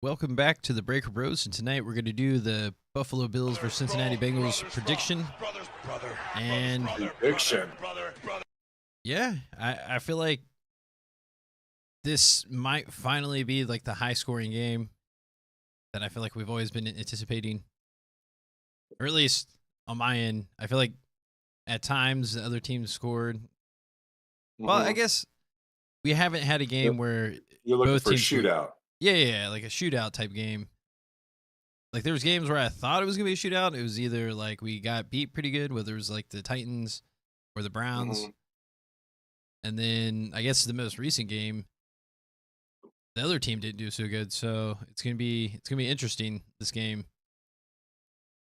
Welcome back to the Breaker Broz, and tonight we're going to do the Buffalo Bills versus Cincinnati Bengals prediction. And Prediction. yeah, I feel like this might finally be like the high-scoring game that I feel like we've always been anticipating, or at least on my end. I feel like at times the other teams scored. Well, I guess we haven't had a game where You're looking both for a teams scored. shootout. Yeah, like a shootout type game. Like there was games where I thought it was gonna be a shootout. It was either like we got beat pretty good, whether it was like the Titans or the Browns, and then I guess the most recent game, the other team didn't do so good. So it's gonna be interesting this game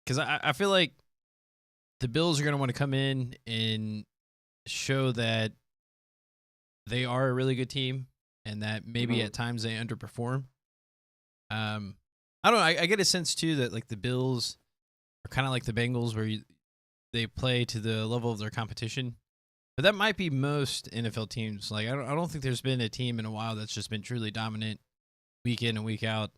because I feel like the Bills are gonna want to come in and show that they are a really good team and that maybe at times they underperform. I don't know. I get a sense too that like the Bills are kind of like the Bengals, where they play to the level of their competition. But that might be most NFL teams. Like I don't think there's been a team in a while that's just been truly dominant week in and week out.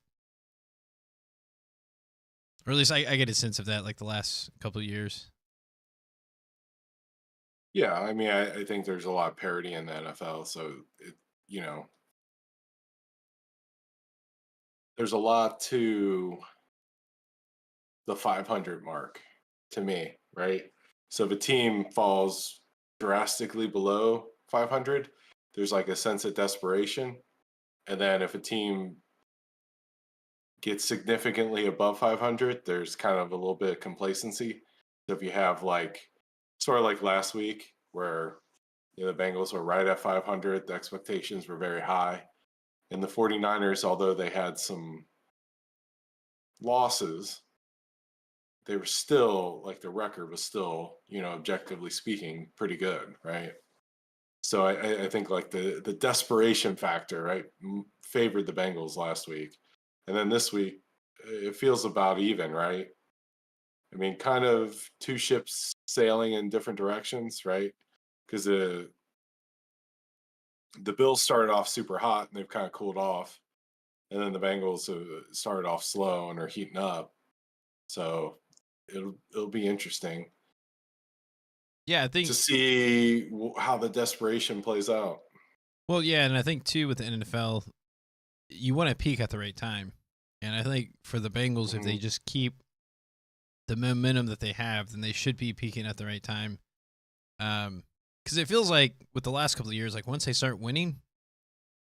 Or at least I get a sense of that like the last couple of years. Yeah, I mean, I think there's a lot of parity in the NFL, so there's a lot to the 500 mark to me, right? So if a team falls drastically below 500, there's like a sense of desperation, and then if a team gets significantly above 500, there's kind of a little bit of complacency. So if you have like sort of like last week where the Bengals were right at 500, the expectations were very high. And the 49ers, although they had some losses, they were still like the record was still, objectively speaking, pretty good, right? So I think like the desperation factor, right, favored the Bengals last week. And then this week, it feels about even, right? I mean, kind of two ships sailing in different directions, right? Because the Bills started off super hot and they've kind of cooled off, and then the Bengals started off slow and are heating up. So it'll be interesting Yeah, I to think. see how the desperation plays out. Well, yeah, and I think too with the NFL, you want to peak at the right time, and I think for the Bengals, if they just keep the momentum that they have, then they should be peaking at the right time. Because it feels like with the last couple of years, like once they start winning,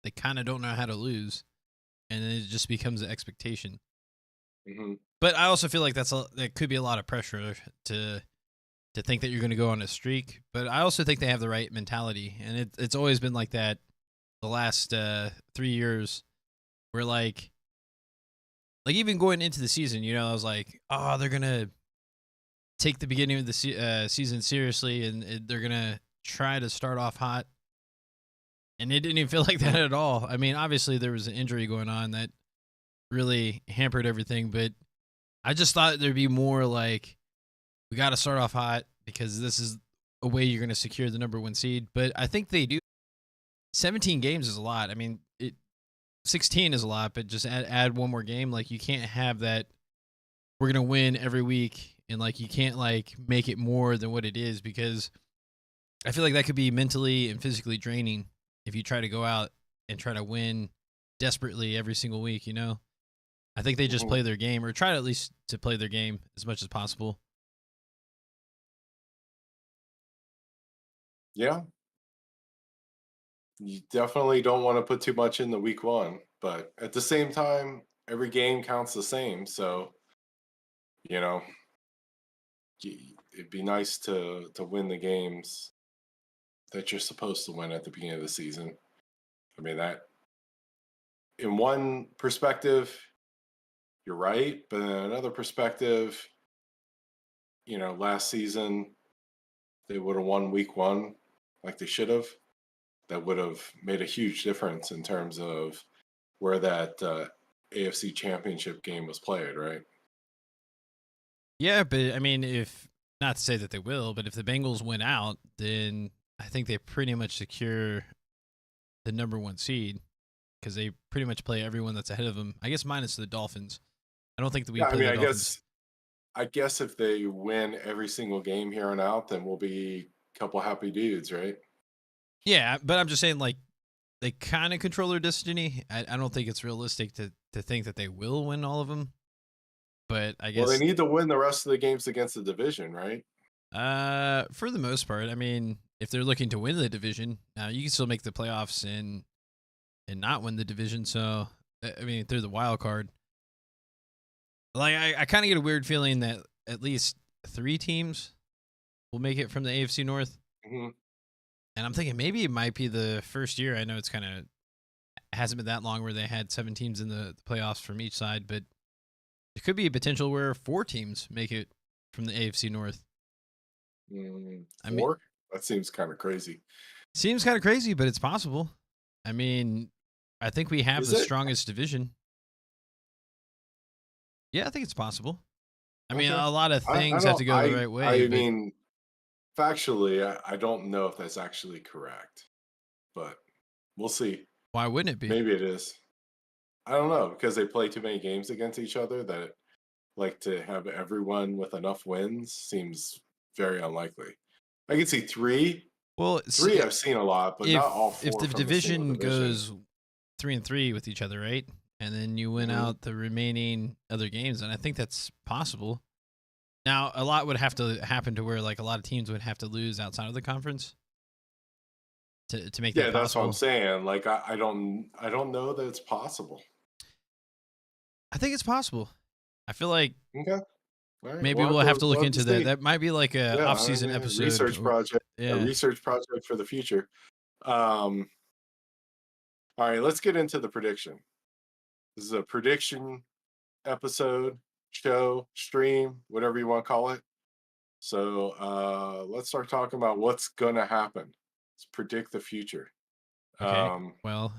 they kind of don't know how to lose, and then it just becomes an expectation. But I also feel like that could be a lot of pressure to think that you're going to go on a streak. But I also think they have the right mentality, and it's always been like that the last 3 years, where like even going into the season, I was like, oh, they're gonna take the beginning of the season seriously, and they're gonna try to start off hot. And it didn't even feel like that at all. I mean, obviously there was an injury going on that really hampered everything, but I just thought there'd be more like, we got to start off hot because this is a way you're going to secure the number 1 seed. But I think they do. 17 games is a lot. I mean, 16 is a lot, but just add one more game. Like, you can't have that we're going to win every week, and like you can't like make it more than what it is, because I feel like that could be mentally and physically draining if you try to go out and try to win desperately every single week, I think they just play their game, or try at least to play their game as much as possible. Yeah. You definitely don't want to put too much in the week 1, but at the same time, every game counts the same. So, it'd be nice to win the games that you're supposed to win at the beginning of the season. I mean, that in one perspective, you're right, but in another perspective, last season they would have won week 1 like they should have. That would have made a huge difference in terms of where that AFC Championship game was played, right? Yeah, but I mean, if not to say that they will, but if the Bengals win out, then I think they pretty much secure the number 1 seed. because they pretty much play everyone that's ahead of them. I guess minus the Dolphins. I don't think that we Yeah, I play mean, the Dolphins. I guess if they win every single game here on out, then we'll be a couple happy dudes, right? Yeah, but I'm just saying, like, they kind of control their destiny. I don't think it's realistic to think that they will win all of them. But I Well, they guess need to win the rest of the games against the division, right? for the most part, I mean, if they're looking to win the division, you can still make the playoffs and not win the division. So I mean, through the wild card, like I kind of get a weird feeling that at least 3 teams will make it from the AFC North. Hmm. And I'm thinking maybe it might be the first year. I know it's kind of hasn't been that long where they had 7 teams in the playoffs from each side, but there could be a potential where 4 teams make it from the AFC North. I mean, 4? That seems kind of crazy. seems kind of crazy, but it's possible. I mean, I think we have Is the it? strongest division. Yeah, I think it's possible. I mean, Okay. a lot of I things have don't. to go the right way, I but mean, factually, I don't know if that's actually correct, but we'll see. why wouldn't it be? Maybe it is. I don't know because they play too many games against each other that like to have everyone with enough wins seems very unlikely. I can see three. Well, Three I've seen a lot, but not all if 4 the from a single division division. goes 3-3 with each other, right? And then you win Hmm. out the remaining other games, and I think that's possible. Now, a lot would have to happen to where like a lot of teams would have to lose outside of the conference to make that Yeah, that's what I'm possible. saying. Like I don't know that it's possible. I think it's possible. I feel like Okay. All right. maybe we'll have to look We'll have to into that. see. That might be like a Yeah, I off-season mean, episode. a Yeah. research project for the future. Um, all right, let's get into the prediction. This is a prediction episode, show, stream, whatever you want to call it. So let's start talking about what's gonna happen. Let's predict the future. Okay. Um, Well,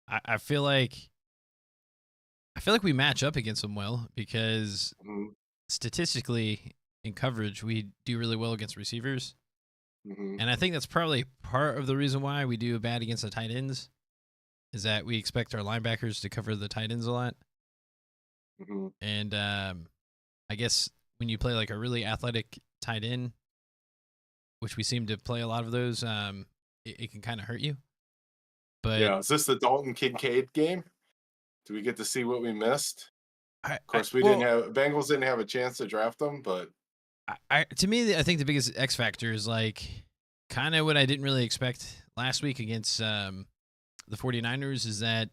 I feel like we match up against them well because mhm, statistically in coverage we do really well against receivers, mhm, and I think that's probably part of the reason why we do bad against the tight ends is that we expect our linebackers to cover the tight ends a lot, mhm. and I guess when you play like a really athletic tight end, which we seem to play a lot of those, it can kind of hurt you. But Yeah, is this the Dalton Kincaid game? Do we get to see what we missed? Of I course, we didn't well, have Bengals didn't have a chance to draft them, but to me, I think the biggest X factor is like kind of what I didn't really expect last week against the 49ers is that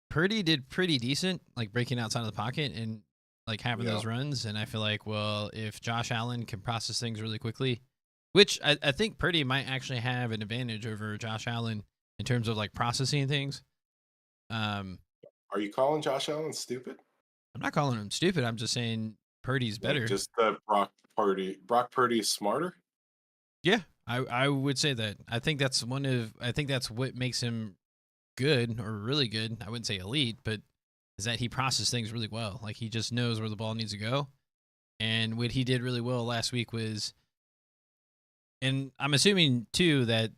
Purdy did pretty decent, like breaking outside of the pocket and like having yeah. those runs. And I feel like, well, if Josh Allen can process things really quickly, which I think Purdy might actually have an advantage over Josh Allen in terms of like processing things. Um, Are you calling Josh Allen stupid? I'm not calling him stupid. I'm just saying Purdy's Like better. just that Brock Purdy is smarter? Yeah, I would say that. I think that's what makes him good or really good. I wouldn't say elite, but is that he processes things really well. Like he just knows where the ball needs to go. And what he did really well last week was, and I'm assuming too that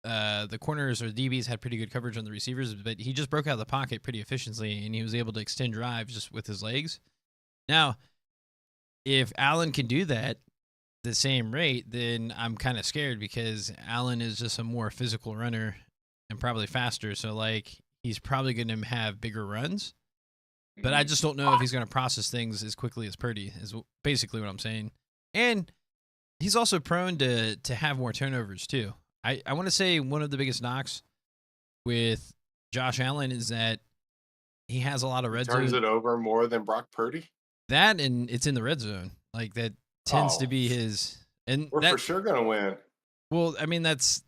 the corners or DBs had pretty good coverage on the receivers, but he just broke out of the pocket pretty efficiently and he was able to extend drives just with his legs. Now, if Allen can do that the same rate, then I'm kind of scared because Allen is just a more physical runner and probably faster. So like he's probably going to have bigger runs, but I Mhm. just don't know if he's going to process things as quickly as Purdy is basically what I'm saying. And he's also prone to have more turnovers too. I want to say one of the biggest knocks with Josh Allen is that he has a lot of He red turns zone. it over more than Brock Purdy? That and it's in the red zone. Like that tends to Oh, be his and we're for that sure gonna win. well, I mean that's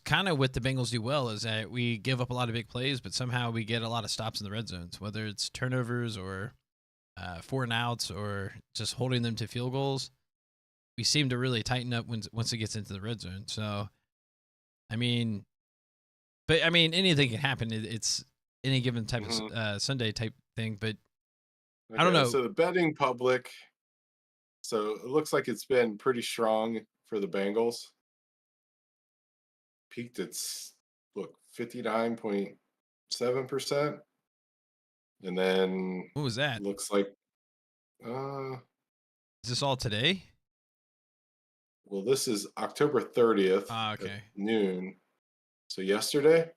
kind of what the Bengals do well is that we give up a lot of big plays, but somehow we get a lot of stops in the red zones, whether it's turnovers or 4 and outs or just holding them to field goals. We seem to really tighten up once it gets into the red zone. So, I mean, but I mean anything can happen. It's any given type of Mhm. Sunday type thing, but I don't Okay, know. so the betting public, so it looks like it's been pretty strong for the Bengals. Peaked its look 59.8%. 7%. And then What was that? looks like, uh, Is this all today? well, this is October 30th Ah, at okay. noon. So yesterday?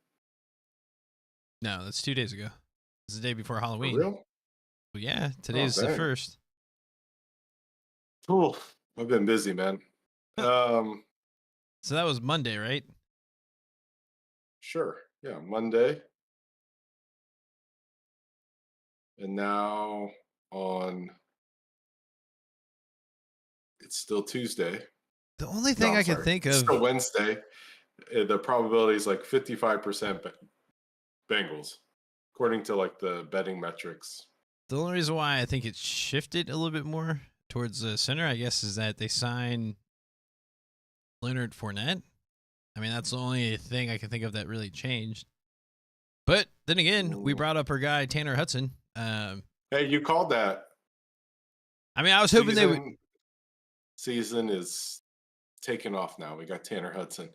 No, that's 2 days ago. It's the day before For Halloween. real? Well, yeah, Oh, today's the dang. first. Cool. I've been busy, man. Huh. Um, So that was Monday, right? sure. Yeah, Monday. And now on, it's still Tuesday. The only No, thing I'm I can sorry. think It's of, still Wednesday. The probability is like 55% Bengals, according to like the betting metrics. the only reason why I think it shifted a little bit more towards the center, I guess, is that they signed Leonard Fournette. I mean, that's the only thing I can think of that really changed. But then again, we Ooh. brought up our guy Tanner Hudson. Hey, you called that. I mean, I was hoping they would. Season is taking off now. We got Tanner Hudson.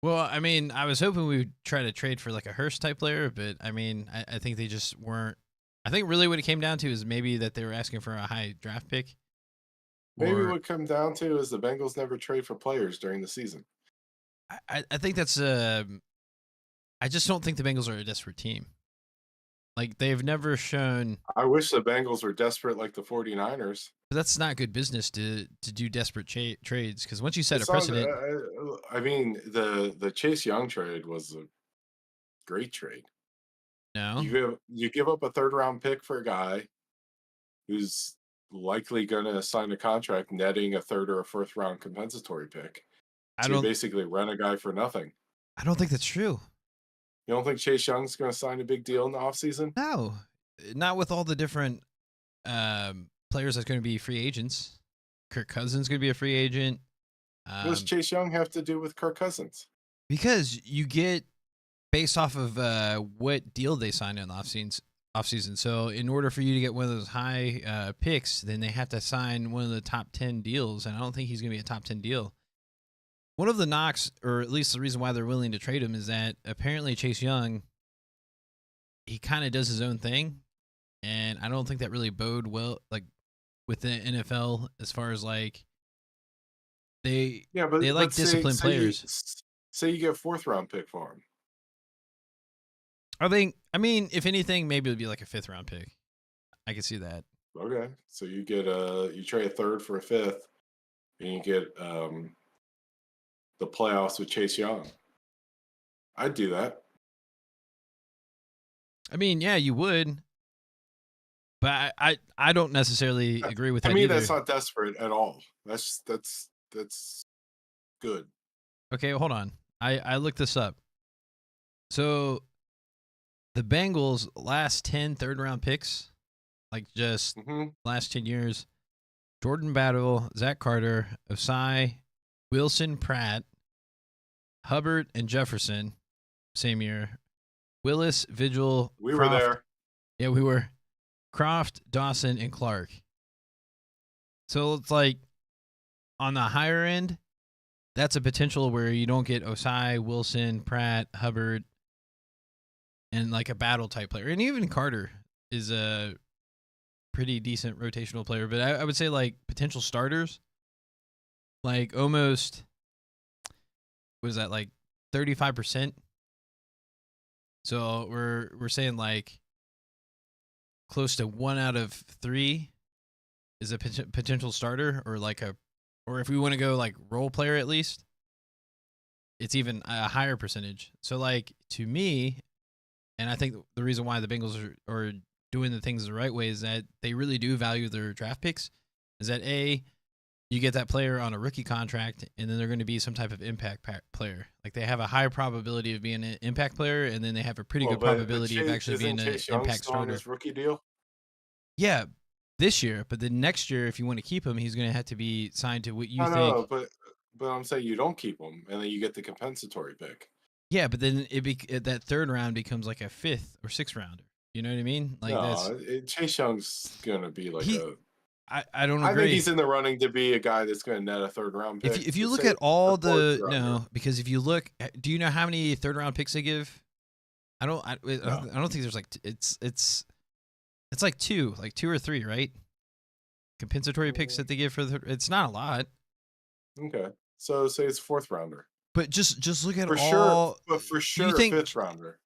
Well, I mean, I was hoping we would try to trade for like a Hurst type player, but I mean, I think they just weren't. I think really what it came down to is maybe that they were asking for a high draft pick, Maybe or what come down to is the Bengals never trade for players during the season. I think that's I just don't think the Bengals are a desperate team. Like they've never shown. I wish the Bengals were desperate like the 49ers. But that's not good business to do desperate trades because once you set a It's not, precedent, I mean, the Chase Young trade was a great trade. no, You give up a third round pick for a guy who's likely going to sign a contract netting a third or a fourth round compensatory pick I to don't. basically rent a guy for nothing. I don't think that's true. You don't think Chase Young's going to sign a big deal in the offseason? No, not with all the different players that's going to be free agents. Kirk Cousins going to be a free agent. What does Chase Young have to do with Kirk Cousins? Because you get based off of what deal they signed in the offseason. So in order for you to get one of those high picks, then they have to sign one of the top 10 deals. And I don't think he's going to be a top 10 deal. One of the knocks, or at least the reason why they're willing to trade him, is that apparently Chase Young, he kind of does his own thing. And I don't think that really bode well, like with the NFL, as far as like they like disciplined players. Say you get a fourth round pick for him. I mean, if anything, maybe it would be like a 5th round pick. I could see that. Okay, so you trade a third for a fifth, and you get the playoffs with Chase Young. I'd do that. I mean, yeah, you would, but I don't necessarily agree with that. To me, either. that's not desperate at all. That's good. Okay, hold on. I looked this up. So the Bengals' last 10 third-round picks, like just last 10 years, Jordan Battle, Zach Carter, Osai, Wilson Pratt, Hubbard, and Jefferson, same year. Willis, Vigil, We Croft, were there. Yeah, we were. Croft, Dawson, and Clark. So it's like on the higher end, that's a potential where you don't get Osai, Wilson, Pratt, Hubbard, and like a battle type player. And even Carter is a pretty decent rotational player. But I would say like potential starters, like almost, what is that, like 35%? So we're saying like close to 1 out of 3 is a potential starter, or if we want to go like role player at least, it's even a higher percentage. So like to me, and I think the reason why the Bengals are doing the things the right way is that they really do value their draft picks. Is that you get that player on a rookie contract, and then they're going to be some type of impact player. Like they have a high probability of being an impact player, and then they have a pretty good probability of actually being an impact starter. His rookie deal? Yeah, this year, but then next year, if you want to keep him, he's going to have to be signed to what you think. No, but I'm saying you don't keep him, and then you get the compensatory pick. Yeah, but then that third round becomes like a 5th or 6th rounder. You know what I mean? Like Chase Young's gonna be like I don't agree. I think he's in the running to be a guy that's going to net a third round pick. If you look at all because if you look, do you know how many third round picks they give No. don't think there's like it's like two or three, right? Compensatory picks that they give for it's not a lot. Okay. So say it's 4th rounder. But just look at For all. sure, but for You sure, think? 5th rounder.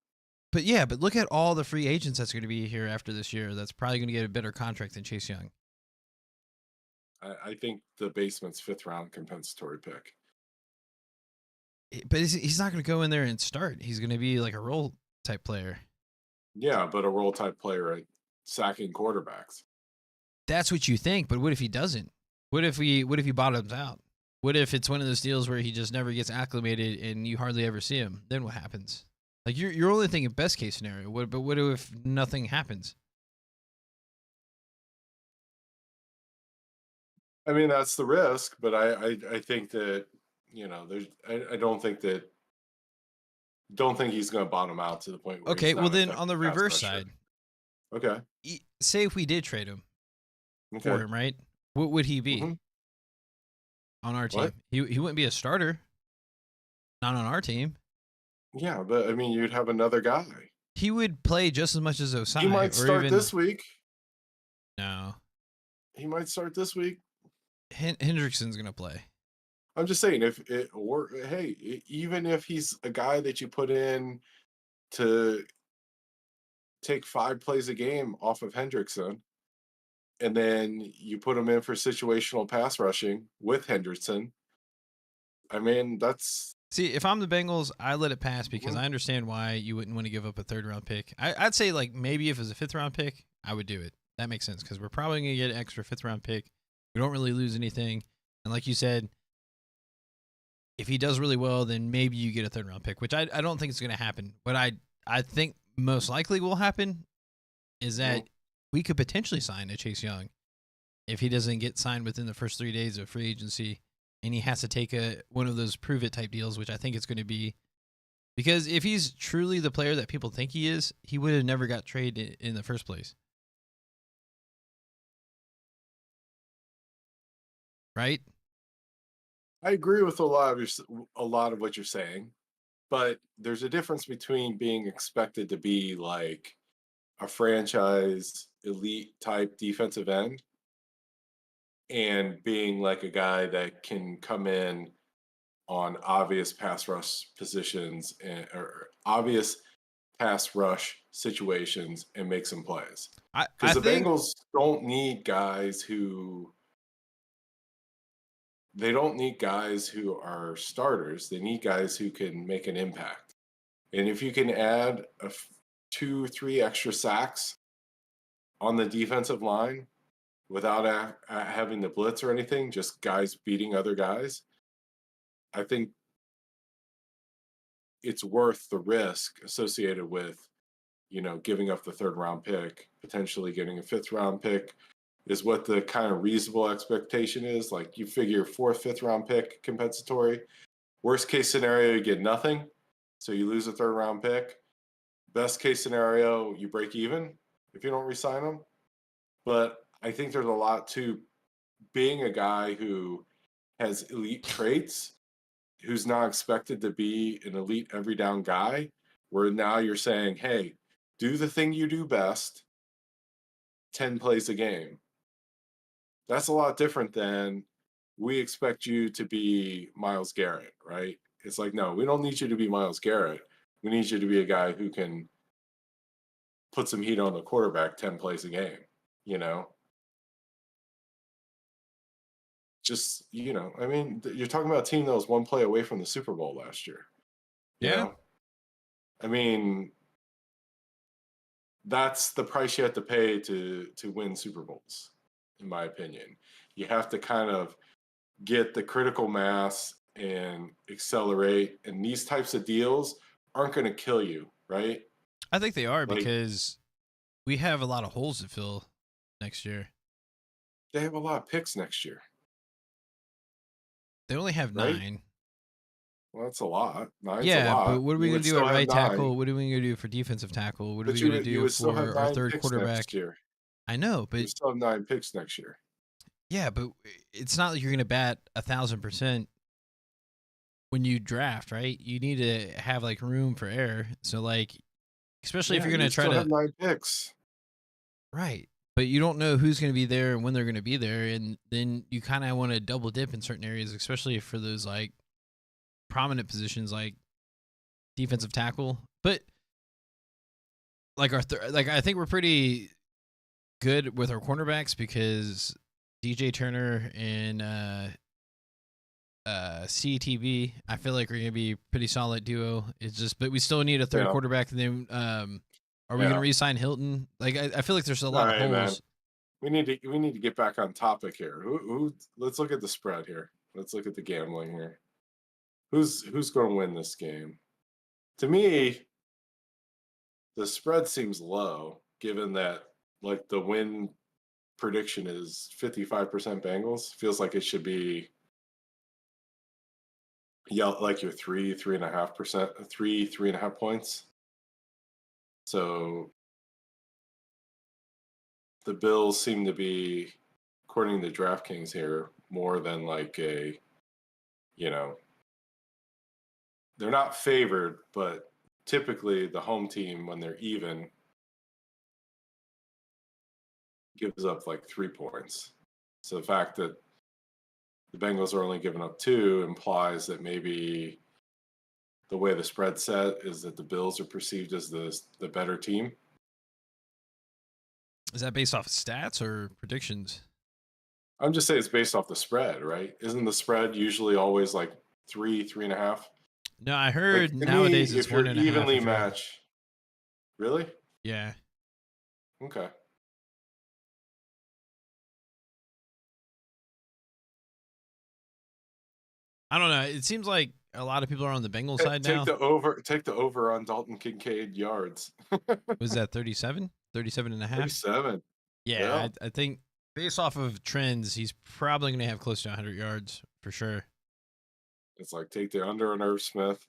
But yeah, but look at all the free agents that's going to be here after this year. That's probably going to get a better contract than Chase Young. I think the basement's 5th round compensatory pick. But he's not going to go in there and start. He's going to be like a role type player. Yeah, but a role type player at sacking quarterbacks. That's what you think, but what if he doesn't? What if he bottoms out? What if it's one of those deals where he just never gets acclimated and you hardly ever see him? Then what happens? Like you're only thinking best case scenario. But what if nothing happens? I mean, that's the risk, but I think that there's I don't think he's going to bottom out to the point where Okay, he's well not then effective on the pass reverse rusher. side, Okay. say if we did trade him for Okay. him, right? What would he be Mhm. on our team? What? He wouldn't be a starter. Not on our team. Yeah, but I mean, you'd have another guy. He would play just as much as Osai. He might or start even, this week. No. He might start this week. Hendrickson's gonna play. I'm just saying, even if he's a guy that you put in to take 5 plays a game off of Hendrickson, and then you put him in for situational pass rushing with Hendrickson, I mean, that's See, if I'm the Bengals, I let it pass because Mhm. I understand why you wouldn't want to give up a 3rd round pick. I'd say like maybe if it was a 5th round pick, I would do it. That makes sense because we're probably gonna get an extra 5th round pick. We don't really lose anything, and like you said, if he does really well, then maybe you get a 3rd round pick, which I don't think is gonna happen. What I think most likely will happen is that we could potentially sign a Chase Young if he doesn't get signed within the first 3 days of free agency, and he has to take one of those prove it type deals, which I think it's going to be. Because if he's truly the player that people think he is, he would have never got traded in the first place. Right? I agree with a lot of what you're saying, but there's a difference between being expected to be like a franchise elite type defensive end and being like a guy that can come in on obvious pass rush positions or obvious pass rush situations and make some plays. I Because the think Bengals don't need guys who are starters. They need guys who can make an impact. And if you can add 2-3 extra sacks on the defensive line without having the blitz or anything, just guys beating other guys, I think it's worth the risk associated with, giving up the 3rd round pick, potentially getting a 5th round pick is what the kind of reasonable expectation is. Like you figure 4th, 5th round pick compensatory. Worst case scenario, you get nothing. So you lose a 3rd round pick. Best case scenario, you break even if you don't re-sign them. But I think there's a lot to being a guy who has elite traits, who's not expected to be an elite every down guy, where now you're saying, hey, do the thing you do best, 10 plays a game. That's a lot different than we expect you to be Myles Garrett, right? It's like, no, we don't need you to be Myles Garrett. We need you to be a guy who can put some heat on the quarterback 10 plays a game, you know? Just, I mean, you're talking about a team that was 1 play away from the Super Bowl last year. You Yeah. know? I mean, that's the price you have to pay to win Super Bowls, in my opinion. You have to kind of get the critical mass and accelerate, and these types of deals aren't going to kill you, right? I think they are Like, because we have a lot of holes to fill next year. they have a lot of picks next year, They only have right? 9. Well, that's a lot. Nine's a Yeah, lot. but what are we You going would to do still at have right 9, tackle? What are we going to do for defensive tackle? What are but we you going to would you do would still for have our 9 third picks quarterback? next year. I know, You but would still have 9 picks next year. yeah, but it's not like you're going to bat 1,000% when you draft, right? You need to have like room for error. So like especially if Yeah, you're going you to try still to have 9 picks. right. But you don't know who's going to be there and when they're going to be there, and then you kind of want to double dip in certain areas, especially for those like prominent positions like defensive tackle. But like like I think we're pretty good with our cornerbacks because DJ Turner and CTB, I feel like we're gonna be a pretty solid duo. It's just, but we still need a third Yeah, quarterback. And then, are we gonna yeah. re-sign Hilton? Like, I feel like there's a All lot of right, man. holes. We need to get back on topic here. Who let's look at the spread here. Let's look at the gambling here. Who's going to win this game? To me, the spread seems low given that like the win prediction is 55% Bengals. Feels like it should be like your 3.5%, 3.5 points. So the Bills seem to be, according to DraftKings here, more than like a, you know, they're not favored, but typically the home team, when they're even, gives up like 3 points. So the fact that the Bengals are only giving up 2 implies that maybe the way the spread set is that the Bills are perceived as the better team. Is that based off of stats or predictions? I'm just saying it's based off the spread, right? Isn't the spread usually always like 3.5? No, I Like heard to me, nowadays it's if you're 1.5. evenly If you're, matched, really? yeah, Okay. I don't know. It seems like a lot of people are on the Bengals side Take now. the over. Take the over on Dalton Kincaid yards. Was that 37? 37.5? 37. Yeah, Yeah. I think based off of trends, he's probably going to have close to 100 yards for sure. It's like take the under on Irv Smith.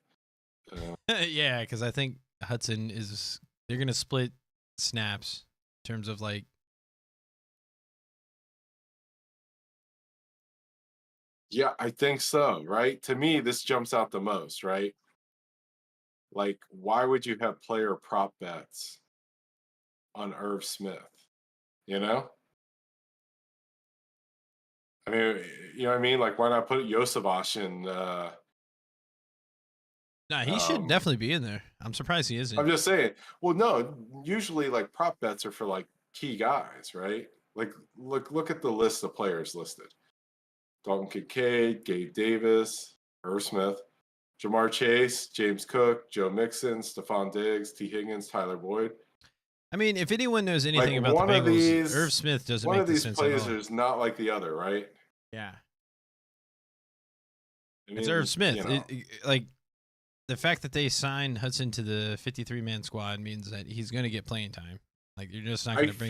Yeah, because I think Hudson is they're going to split snaps in terms of like Yeah, I think so. Right. To me, this jumps out the most. Right. Like, why would you have player prop bets on Irv Smith? You know. I mean, you know what I mean? Like, why not put Yosavash in? no, he should Um, definitely be in there. I'm surprised he isn't. I'm just saying. Well, no. Usually, like prop bets are for like key guys, right? Like, look at the list of players listed: Dalton Kincaid, Gabe Davis, Irv Smith, Jamar Chase, James Cook, Joe Mixon, Stephon Diggs, T. Higgins, Tyler Boyd. I mean, if anyone knows Like anything about the Bengals, Irv Smith doesn't one make of the these sense at plays all. is not like the other, right? Yeah, I it's Irv mean, Smith. Like the fact that they signed Hudson to the 53-man squad means that he's going to get playing time. Like you're just not going to bring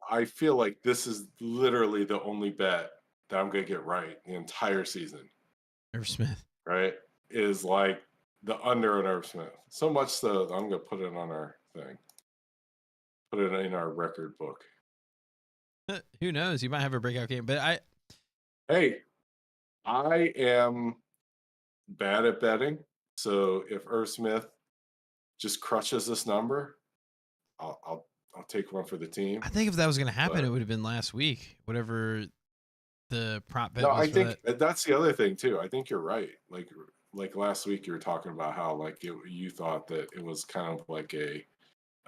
I feel like this is literally the only bet that I'm gonna get right the entire season, Irv Smith. right? Is like the under on Irv Smith. So much so that I'm gonna put it on our thing. Put it in our record book. Who knows? He might have a breakout game, but Hey, I am bad at betting. So if Irv Smith just crushes this number, I'll take one for the team. I think if that was going to happen, But it would have been last week. Whatever the prop no, bet I was for think that. that's the other thing too. I think you're right. Like last week, you were talking about how you thought that it was kind of like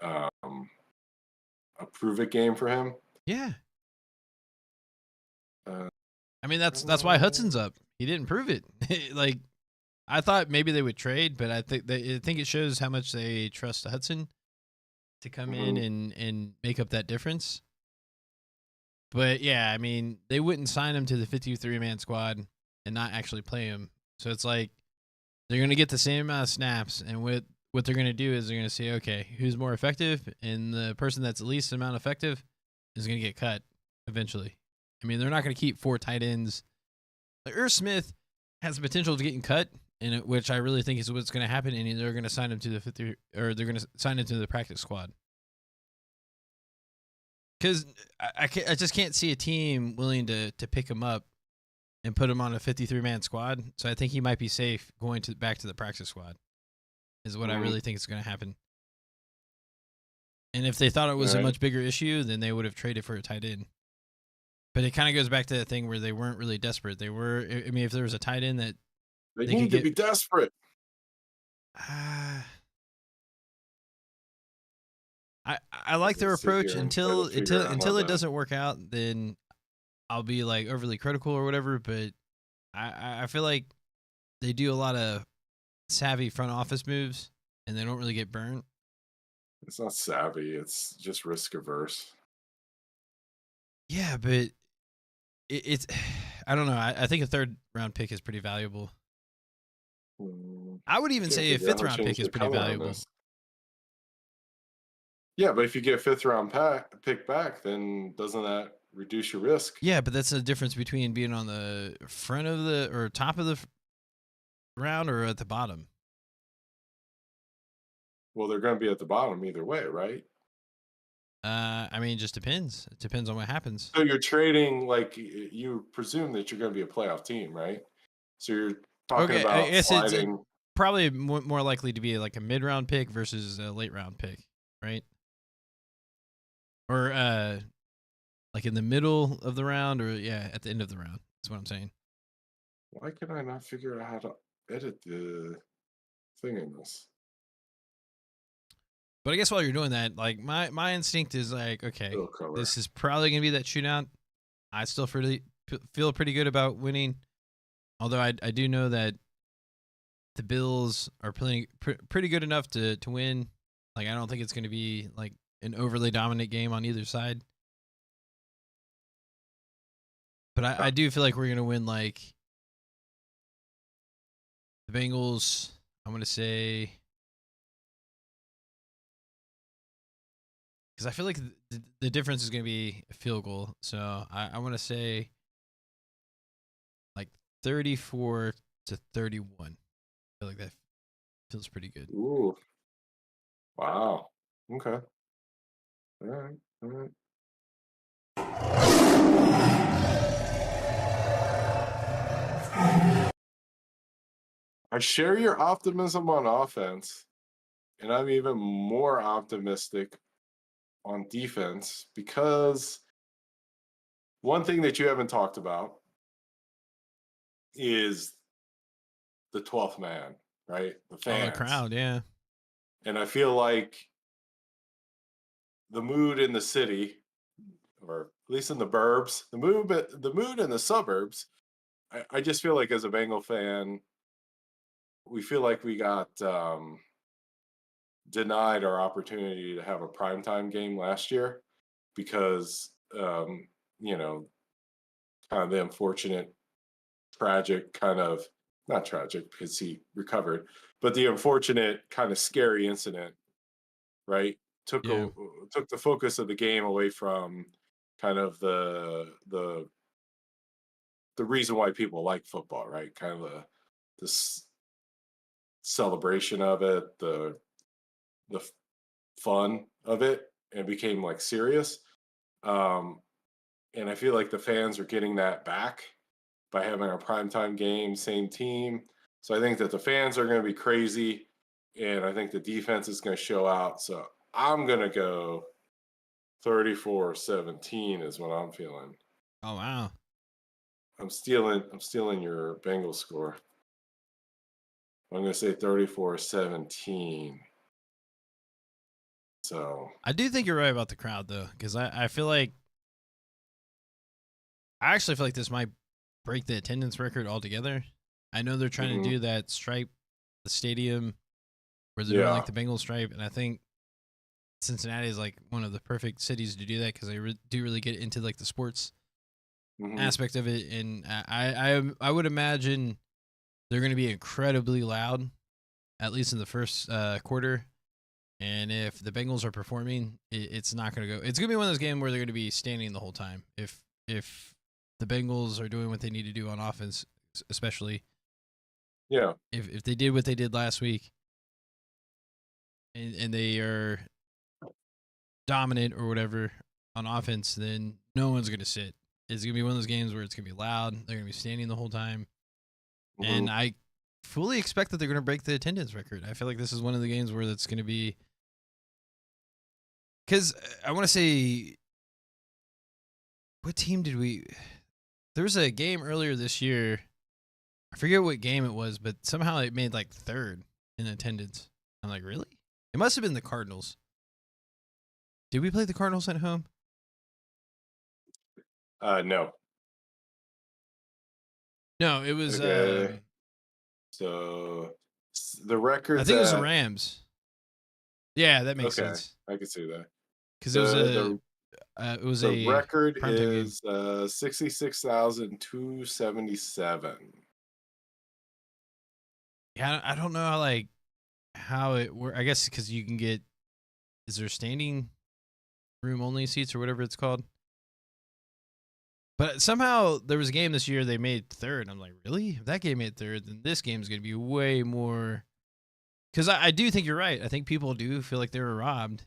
um, a prove it game for him. Yeah, Uh, I mean that's why Hudson's up. He didn't prove it. Like I thought maybe they would trade, but I think it shows how much they trust Hudson to come in mhm. and make up that difference. But yeah, I mean they wouldn't sign him to the 53-man squad and not actually play him. So it's like they're going to get the same amount of snaps, and what they're going to do is they're going to say, okay, who's more effective, and the person that's the least amount effective is going to get cut eventually. I mean, they're not going to keep 4 tight ends. Like Irv Smith has the potential of getting cut, which I really think is what's going to happen, and they're going to sign him to the 50, or they're going to sign him to the practice squad. Because I just can't see a team willing to pick him up and put him on a 53-man squad. So I think he might be safe going back to the practice squad. Is what I really think is going to happen. And if they thought it was a right? much bigger issue, then they would have traded for a tight end. But it kind of goes back to that thing where they weren't really desperate. They were. I mean, if there was a tight end that They they could need to get, be desperate. uh, I like As I their sit approach here and try to figure out how until it to. doesn't work out. Then I'll be like overly critical or whatever. But I feel like they do a lot of savvy front office moves, and they don't really get burnt. It's not savvy. It's just risk averse. Yeah, but it's I don't know. I think a third round pick is pretty valuable. I would even Can't say a figure out fifth how round pick change is the pretty color on valuable. this. Yeah, but if you get a fifth round pick back, then doesn't that reduce your risk? Yeah, but that's the difference between being on the front of the or top of the round or at the bottom. Well, they're going to be at the bottom either way, right? I mean, it just depends. It depends on what happens. So you're trading like you presume that you're going to be a playoff team, right? So you're talking Okay, I about guess it's sliding. probably more likely to be like a mid round pick versus a late round pick, right? Or like in the middle of the round, or yeah, at the end of the round. That's what I'm saying. Why can I not figure out how to edit the thing in this? But I guess while you're doing that, like my instinct is like, okay, Fill color. this is probably gonna be that shootout. I still feel pretty good about winning, although I do know that the Bills are playing pretty good enough to win. Like I don't think it's gonna be like an overly dominant game on either side. But I do feel like we're gonna win. Like the Bengals, I'm gonna say. Because I feel like the difference is going to be a field goal. So I want to say like 34-31. I feel like that feels pretty good. Ooh, wow. Okay. All right. All right. I share your optimism on offense, and I'm even more optimistic on defense because one thing that you haven't talked about is the 12th man, right? The Oh, the fans. crowd, yeah. And I feel like the mood in the city, or at least in the burbs, the mood in the suburbs, I just feel like as a Bengal fan, we feel like we got denied our opportunity to have a primetime game last year because, you know, kind of the unfortunate, tragic kind of, not tragic because he recovered, but the unfortunate kind of scary incident, right? Took Yeah. took the focus of the game away from kind of the reason why people like football, right? Kind of this celebration of it, the fun of it, and became like serious. Um, and I feel like the fans are getting that back by having a primetime game, same team. So I think that the fans are going to be crazy, and I think the defense is going to show out. So I'm going to go 34-17 is what I'm feeling. Oh, wow. I'm stealing your Bengals score. I'm going to say 34-17. So, I do think you're right about the crowd, though, because I feel like I actually feel like this might break the attendance record altogether. I know they're trying to mhm. do that stripe, the stadium, where they're doing Yeah. like the Bengal stripe, and I think Cincinnati is like one of the perfect cities to do that because they do really get into like the sports Mhm. aspect of it, and I would imagine they're going to be incredibly loud, at least in the first quarter. And if the Bengals are performing, it's not going to go. It's going to be one of those games where they're going to be standing the whole time. If the Bengals are doing what they need to do on offense, especially Yeah. if they did what they did last week, and they are dominant or whatever on offense, then no one's going to sit. It's going to be one of those games where it's going to be loud. They're going to be standing the whole time. And Mhm. I fully expect that they're going to break the attendance record. I feel like this is one of the games where that's going to be Because I want to say, what team did we? There was a game earlier this year. I forget what game it was, but somehow it made like third in attendance. I'm like, really? It must have been the Cardinals. Did we play the Cardinals at home? No. No, it was. Okay. So the I record's think it was the at Rams. Yeah, that makes okay. sense. I can see that. Because The it was the a record primetime game. is 66,277. Yeah, I don't know how it works. I guess because you can get. Is there standing room only seats or whatever it's called? But somehow there was a game this year they made third. I'm like, really? If that game made third, then this game is going to be way more. Because I do think you're right. I think people do feel like they were robbed.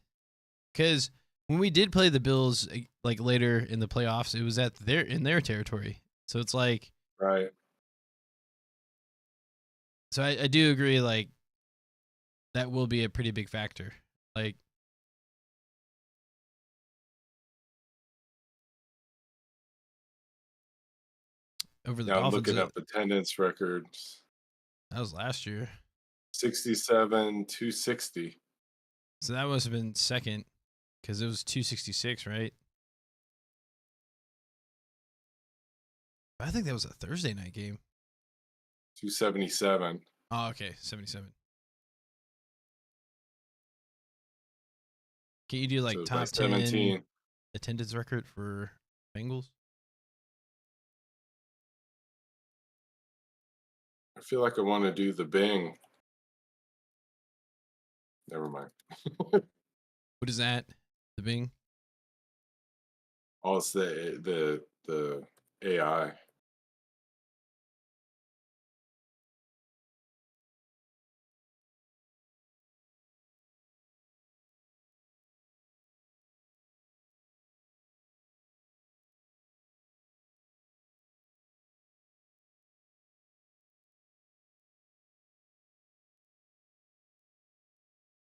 Because when we did play the Bills like later in the playoffs, it was in their territory. So it's like, Right. so I do agree. Like that will be a pretty big factor. Like over the Now I'm Dolphins, looking up attendance records. that was last year. 67,260. So that must have been second because it was 266, right? I think that was a Thursday night game. 277. Oh, okay, 77. Can you do So like it's by top 10 17. attendance record for Bengals? I feel like I want to do the Bing. Never mind. What is that? The Bing? Oh, it's the AI.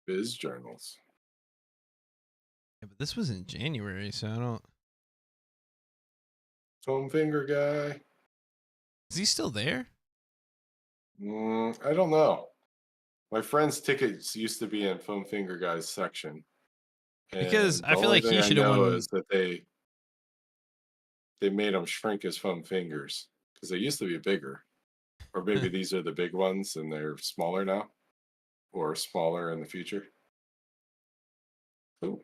Biz journals. Yeah, but this was in January, so I don't. Foam finger guy. Is he still there? I don't know. My friend's tickets used to be in Foam Finger Guy's section, Because and the I feel only like thing he I should have know won. is that they made them shrink his foam fingers because they used to be bigger, or maybe these are the big ones and they're smaller now, or smaller in the future. Ooh.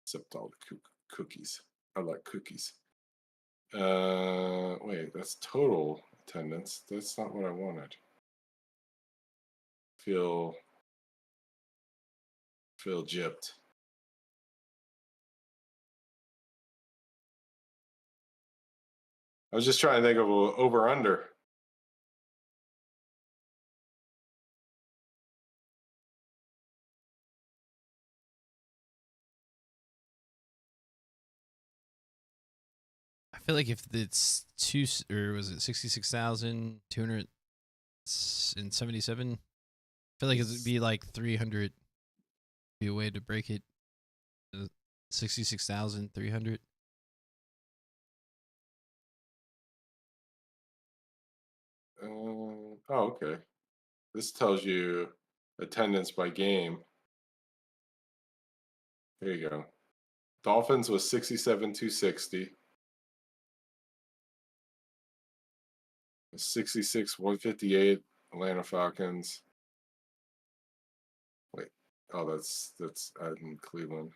Except all the cookies. I like cookies. Wait, that's total attendance. That's not what I wanted. Feel gypped. I was just trying to think of a over under. I feel like if it's or was it 66,277? I feel like it would be like 300. Be a way to break it. 66,300. Oh, okay. This tells you attendance by game. There you go. Dolphins was 67,260. 66,158. Atlanta Falcons. Wait. Oh, that's in Cleveland.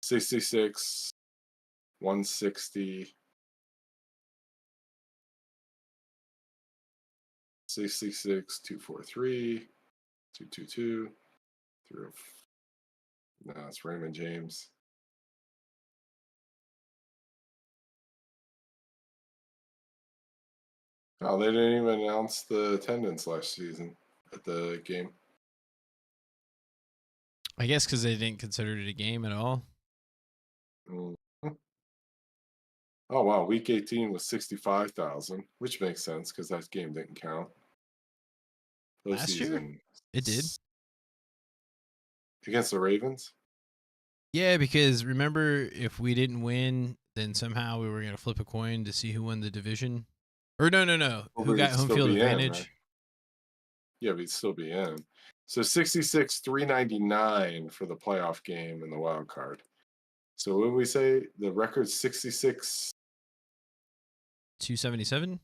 66, 160. 66, 243. 222. No, it's Raymond James. Oh, they didn't even announce the attendance last season at the game. I guess because they didn't consider it a game at all. Mm. Oh wow, week 18 was 65,000, which makes sense because that game didn't count. Last year, postseason it did. against the Ravens. Yeah, because remember, if we didn't win, then somehow we were gonna flip a coin to see who won the division. Or no, Well, who got we'd home still field be in, right? advantage? Yeah, we'd still be in. So 66-399 for the playoff game in the wild card. So what did we say? The record's 66. 277.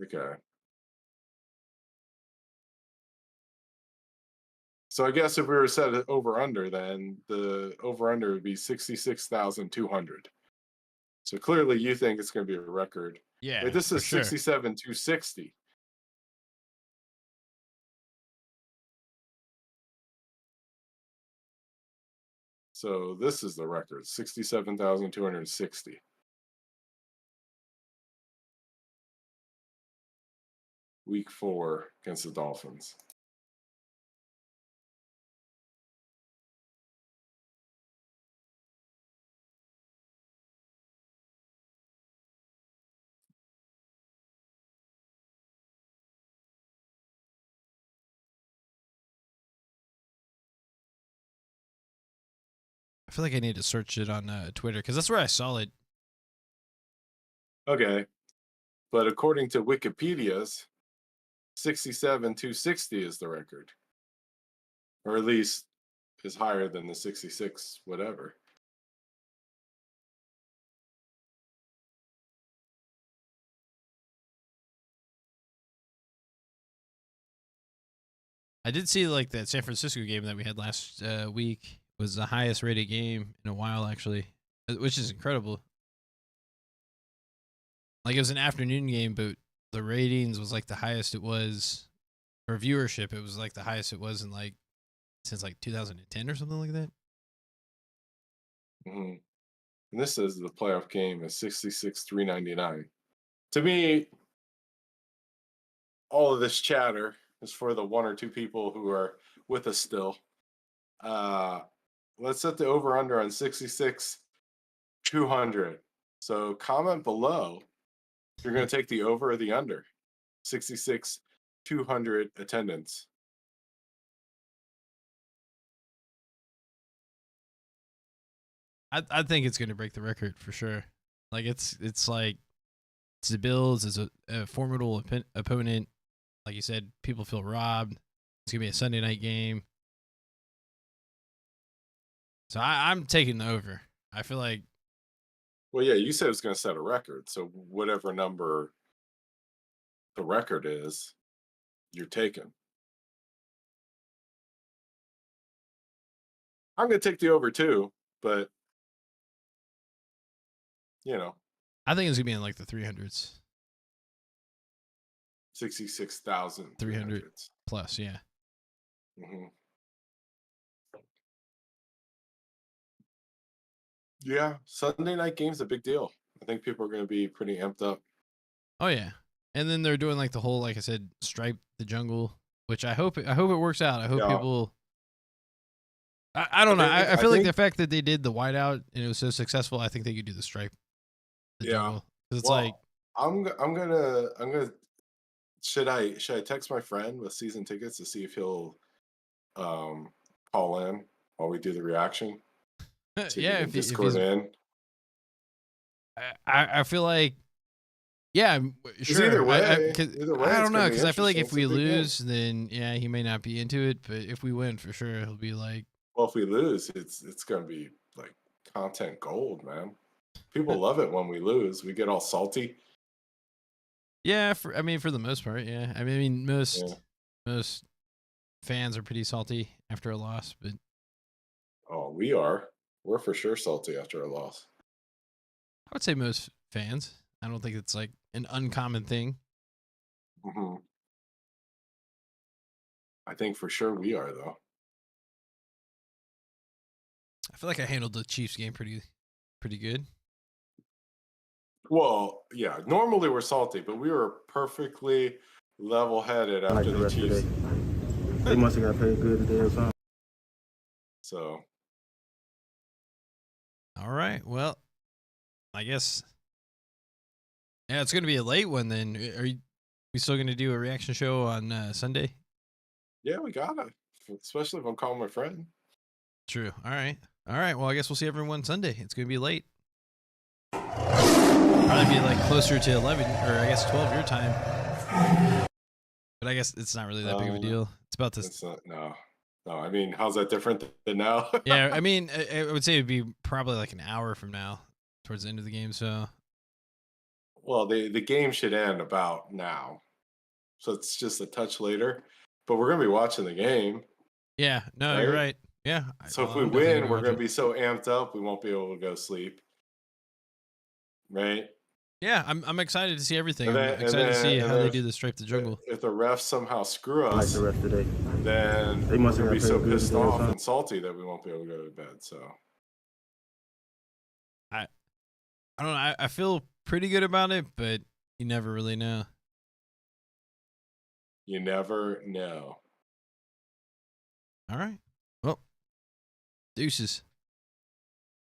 Okay. So I guess if we were set it over under, then the over under would be 66,200. So clearly you think it's going to be a record. Yeah, Wait, this for is sure. 67,260. So this is the record, 67,260. Week 4 against the Dolphins. I feel like I need to search it on Twitter because that's where I saw it. Okay. But according to Wikipedia's, 67,260 is the record. Or at least is higher than the 66 whatever. I did see like that San Francisco game that we had last week was the highest rated game in a while, actually, which is incredible. Like it was an afternoon game, but the ratings was like the highest it was, or viewership. It was like the highest it was in like since like 2010 or something like that. Mm-hmm. And this says the playoff game is 66,399. To me, all of this chatter is for the one or two people who are with us still. Let's set the over under on 66,200. So comment below if you're going to take the over or the under. 66,200 attendance. I think it's going to break the record for sure. Like it's like it's the Bills as a formidable opponent. Like you said, people feel robbed. It's gonna be a Sunday night game, so I'm taking the over. I feel like, Well, yeah, you said it's going to set a record. So whatever number the record is, you're taking. I'm going to take the over too, but you know, I think it's gonna be in like the 300s, 300 66,300. plus. Yeah, Mm-hmm. Yeah, Sunday night game's a big deal. I think people are going to be pretty amped up. oh yeah. And then they're doing like the whole, like I said, stripe the jungle, which I hope it works out. I hope Yeah. people. I don't know. I feel like think the fact that they did the whiteout and it was so successful, I think they could do the stripe, the Yeah. jungle, because it's Well, like I'm gonna should I text my friend with season tickets to see if he'll call in while we do the reaction? See if he yeah, can if Discord he's, in. I feel like, yeah, 'Cause either sure. way, I it's don't know, gonna be because I feel like interesting. if It's a we big game. lose, then yeah, he may not be into it. But if we win, for sure, he'll be like, Well, if we lose, it's gonna be like content gold, man. People love it when we lose. We get all salty. yeah. I mean, for the most part, yeah. I mean, Yeah. most fans are pretty salty after a loss, but Oh, we are. We're for sure salty after a loss. I would say most fans. I don't think it's like an uncommon thing. Hmm. I think for sure we are though. I feel like I handled the Chiefs game pretty good. Well, yeah. Normally we're salty, but we were perfectly level-headed Like after the the rest of the Chiefs. day. They must have got paid good today or something. So All right. Well, I guess. Yeah, it's gonna be a late one then. We still gonna do a reaction show on Sunday? Yeah, we gotta. Especially if I'm calling my friend. True. All right. Well, I guess we'll see everyone Sunday. It's gonna be late. Probably be like closer to 11 or I guess 12 your time. But I guess it's not really that big of a deal. It's about this. It's not, no. I mean, how's that different than now? Yeah, I mean, I would say it'd be probably like an hour from now, towards the end of the game. So. Well, the game should end about now, so it's just a touch later. But we're gonna be watching the game. Yeah. No, you're right. Yeah. So if we win, we're gonna be so amped up we won't be able to go sleep. Right. Yeah, I'm excited to see everything. And I'm then- excited to and see then- how and they then do the Stripe the Jungle. If the refs somehow screw Like us, the rest of the day. then They we're must gonna have be got so paid good pissed today or off something. and salty that we won't be able to go to bed. So I don't know. I feel pretty good about it, but you never really know. you never know. All right. Well, deuces.